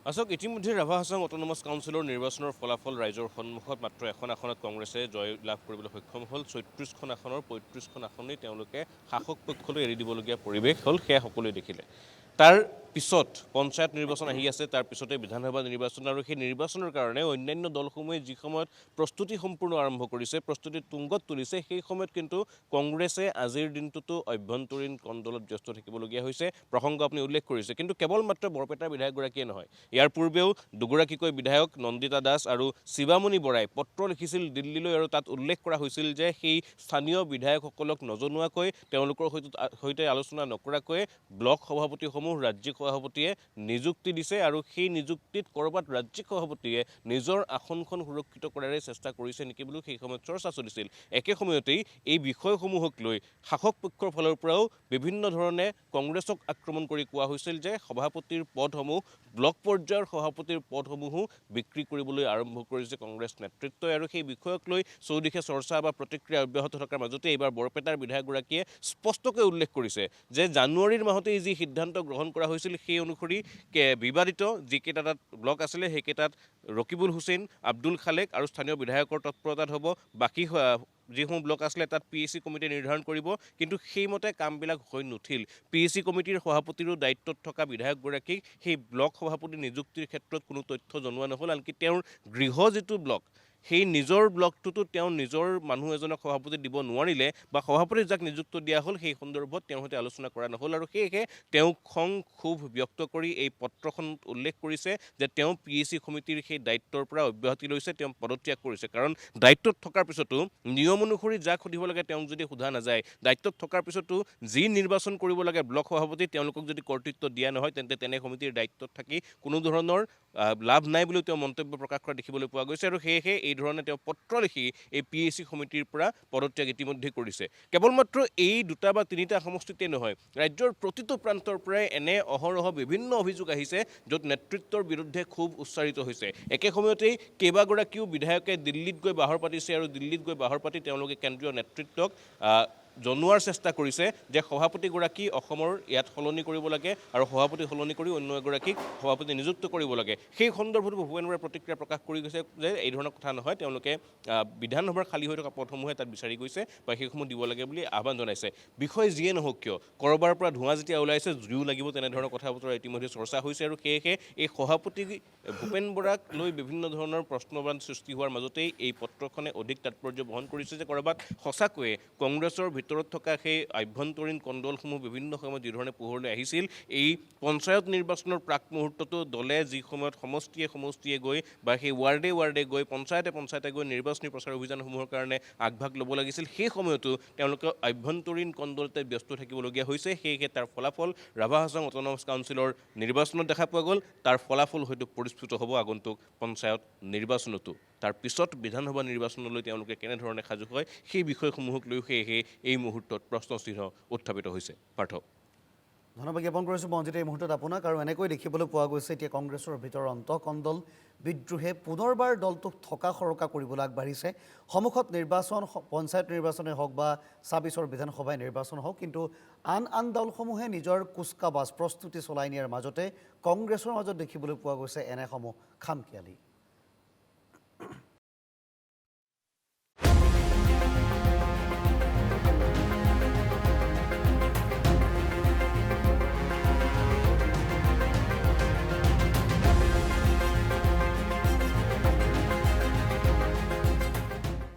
আচলতে ইতিমধ্যে ৰাভা হাছাং অট'নমাছ কাউন্সিলৰ নিৰ্বাচনৰ ফলাফল ৰাইজৰ সন্মুখত মাত্ৰ এখন আসনত কংগ্ৰেছে জয় লাভ কৰিবলৈ সক্ষম হ'ল। ৩৬খন আসনৰ ৩৫খন আসনেই তেওঁলোকে শাসক পক্ষলৈ এৰি দিবলগীয়া পৰিৱেশ হ'ল, সেয়া সকলোৱে দেখিলে। তাৰ পিছত পঞ্চায়ত নিৰ্বাচন আহি আছে, তাৰ পিছতে বিধানসভা নিৰ্বাচন, আৰু সেই নিৰ্বাচনৰ কাৰণে অন্যান্য দলসমূহে যি সময়ত প্ৰস্তুতি সম্পূৰ্ণ আৰম্ভ কৰিছে, প্ৰস্তুতি তুংগত তুলিছে, সেই সময়ত কিন্তু কংগ্ৰেছে আজিৰ দিনটোতো অভ্যন্তৰীণ কণ্ডলত ব্যস্ত থাকিবলগীয়া হৈছে। প্ৰসংগ আপুনি উল্লেখ কৰিছে, কিন্তু কেৱল মাত্ৰ বৰপেটাৰ বিধায়কগৰাকীয়ে নহয়, ইয়াৰ পূৰ্বেও দুগৰাকীকৈ বিধায়ক নন্দিতা দাস আৰু শিৱামণি বৰাই পত্ৰ লিখিছিল দিল্লীলৈ, আৰু তাত উল্লেখ কৰা হৈছিল যে সেই স্থানীয় বিধায়কসকলক নজনোৱাকৈ, তেওঁলোকৰ সৈতে আলোচনা নকৰাকৈ ব্লক সভাপতিসমূহ ৰাজ্যিক সভাপতিয়ে নিযুক্তি দিছে, আৰু সেই নিযুক্তিত ক'ৰবাত ৰাজ্যিক সভাপতিয়ে নিজৰ আসনখন সুৰক্ষিত কৰাৰে চেষ্টা কৰিছে নেকি বুলিও সেই সময়ত চৰ্চা চলিছিল। একে সময়তেই এই বিষয়সমূহক লৈ শাসক পক্ষৰ ফালৰ পৰাও বিভিন্ন ধৰণে কংগ্ৰেছক আক্ৰমণ কৰি কোৱা হৈছিল যে সভাপতিৰ পদসমূহ, ব্লক পৰ্যায়ৰ সভাপতিৰ পদসমূহো বিক্ৰী কৰিবলৈ আৰম্ভ কৰিছে কংগ্ৰেছ নেতৃত্বই, আৰু সেই বিষয়ক লৈ চৌদিশে চৰ্চা বা প্ৰতিক্ৰিয়া অব্যাহত থকাৰ মাজতে এইবাৰ বৰপেটাৰ বিধায়কগৰাকীয়ে স্পষ্টকৈ উল্লেখ কৰিছে যে জানুৱাৰীৰ মাহতেই যি সিদ্ধান্ত গ্ৰহণ কৰা হৈছিল সেই অনুসৰি বিবাদিত যিকেইটা তাত ব্লক আছিলে সেইকেইটাত ৰকিবুল হুছেইন, আব্দুল খালেক আৰু স্থানীয় বিধায়কৰ তৎপৰতাত হ'ব। বাকী যিসমূহ ব্লক আছিলে তাত PAC কমিটিয়ে নিৰ্ধাৰণ কৰিব, কিন্তু সেইমতে কামবিলাক হৈ নুঠিল। PAC কমিটিৰ সভাপতিৰো দায়িত্বত থকা বিধায়কগৰাকীক সেই ব্লক সভাপতি নিযুক্তিৰ ক্ষেত্ৰত কোনো তথ্য জনোৱা নহ'ল, আনকি তেওঁৰ গৃহ যিটো ব্লক, সেই নিজৰ ব্লকটোতো তেওঁ নিজৰ মানুহ এজনক সভাপতি দিব নোৱাৰিলে, বা সভাপতি যাক নিযুক্ত দিয়া হ'ল সেই সন্দৰ্ভত তেওঁৰ সৈতে আলোচনা কৰা নহ'ল, আৰু সেয়েহে তেওঁ খং ক্ষোভ ব্যক্ত কৰি এই পত্ৰখনত উল্লেখ কৰিছে যে তেওঁ PAC কমিটিৰ সেই দায়িত্বৰ পৰা অব্যাহতি লৈছে, তেওঁ পদত্যাগ কৰিছে। কাৰণ দায়িত্বত থকাৰ পিছতো নিয়ম অনুসৰি যাক সুধিব লাগে তেওঁক যদি সোধা নাযায়, দায়িত্বত থকাৰ পিছতো যি নিৰ্বাচন কৰিব লাগে ব্লক সভাপতি, তেওঁলোকক যদি কৰ্তৃত্ব দিয়া নহয়, তেন্তে তেনে সমিতিৰ দায়িত্বত থাকি কোনো ধৰণৰ লাভ নাই বুলিও তেওঁ মন্তব্য প্ৰকাশ কৰা দেখিবলৈ পোৱা গৈছে, আৰু সেয়েহে এই ধৰণে তেওঁ পত্ৰ লিখি এই PAC কমিটিৰ পৰা পদত্যাগ ইতিমধ্যে কৰিছে। কেৱল মাত্ৰ এই দুটা বা তিনিটা সমষ্টিতে নহয়, ৰাজ্যৰ প্ৰতিটো প্ৰান্তৰ পৰাই এনে অহৰহ বিভিন্ন অভিযোগ আহিছে য'ত নেতৃত্বৰ বিৰুদ্ধে ক্ষোভ উচ্চাৰিত হৈছে। একে সময়তেই কেইবাগৰাকীও বিধায়কে দিল্লীত গৈ বাহৰ পাতিছে, আৰু দিল্লীত গৈ বাহৰ পাতি তেওঁলোকে কেন্দ্ৰীয় নেতৃত্বক জনোৱাৰ চেষ্টা কৰিছে যে সভাপতিগৰাকী অসমৰ ইয়াত সলনি কৰিব লাগে, আৰু সভাপতি সলনি কৰি অন্য এগৰাকীক সভাপতি নিযুক্ত কৰিব লাগে। সেই সন্দৰ্ভতো ভূপেন বৰাই প্ৰতিক্ৰিয়া প্ৰকাশ কৰি গৈছে যে এই ধৰণৰ কথা নহয়, তেওঁলোকে বিধানসভাৰ খালী হৈ থকা পদসমূহে তাত বিচাৰি গৈছে বা সেইসমূহ দিব লাগে বুলি আহ্বান জনাইছে। বিষয় যিয়ে নহওক কিয়, ক'ৰবাৰ পৰা ধোঁৱা যেতিয়া ওলাইছে জুয়ো লাগিব, তেনেধৰণৰ কথা বতৰা ইতিমধ্যে চৰ্চা হৈছে, আৰু সেয়েহে এই সভাপতি ভূপেন বৰাক লৈ বিভিন্ন ধৰণৰ প্ৰশ্নবান সৃষ্টি হোৱাৰ মাজতেই এই পত্ৰখনে অধিক তাৎপৰ্য বহন কৰিছে যে ক'ৰবাত সঁচাকৈয়ে কংগ্ৰেছৰ ভিতৰত থকা সেই আভ্যন্তৰীণ কণ্ডলসমূহ বিভিন্ন সময়ত যিধৰণে পোহৰলৈ আহিছিল, এই পঞ্চায়ত নিৰ্বাচনৰ প্ৰাক মুহূৰ্ততো দলে যি সময়ত সমষ্টিয়ে গৈ বা সেই ৱাৰ্ডে গৈ পঞ্চায়তে গৈ নিৰ্বাচনী প্ৰচাৰ অভিযানসমূহৰ কাৰণে আগভাগ ল'ব লাগিছিল, সেই সময়তো তেওঁলোকে আভ্যন্তৰীণ কণ্ডলতে ব্যস্ত থাকিবলগীয়া হৈছে। সেয়েহে তাৰ ফলাফল ৰাভা হাছাং অট'নমাছ কাউন্সিলৰ নিৰ্বাচনত দেখা পোৱা গ'ল, তাৰ ফলাফল হয়তো পৰিস্ফুট হ'ব আগন্তুক পঞ্চায়ত নিৰ্বাচনতো। তাৰ পিছত বিধানসভা নিৰ্বাচনলৈ তেওঁলোকে কেনেধৰণে সাজু হয় সেই বিষয়সমূহক লৈ সেয়েহে এই মুহূৰ্তত প্ৰশ্নচিহ্ন উত্থাপিত হৈছে। পাৰ্থ। ধন্যবাদ জ্ঞাপন কৰিছোঁ মনজিত এই মুহূৰ্তত আপোনাক। আৰু এনেকৈ দেখিবলৈ পোৱা গৈছে এতিয়া কংগ্ৰেছৰ ভিতৰৰ অন্তঃকণ্ডল বিদ্ৰোহে পুনৰবাৰ দলটোক থকা সৰকা কৰিবলৈ আগবাঢ়িছে। সন্মুখত নিৰ্বাচন, পঞ্চায়ত নিৰ্বাচনেই হওক বা ২৬ৰ বিধানসভাই নিৰ্বাচন হওক, কিন্তু আন দলসমূহে নিজৰ কুচকাৱাজ প্ৰস্তুতি চলাই নিয়াৰ মাজতে কংগ্ৰেছৰ মাজত দেখিবলৈ পোৱা গৈছে এনেসমূহ খামখেয়ালি।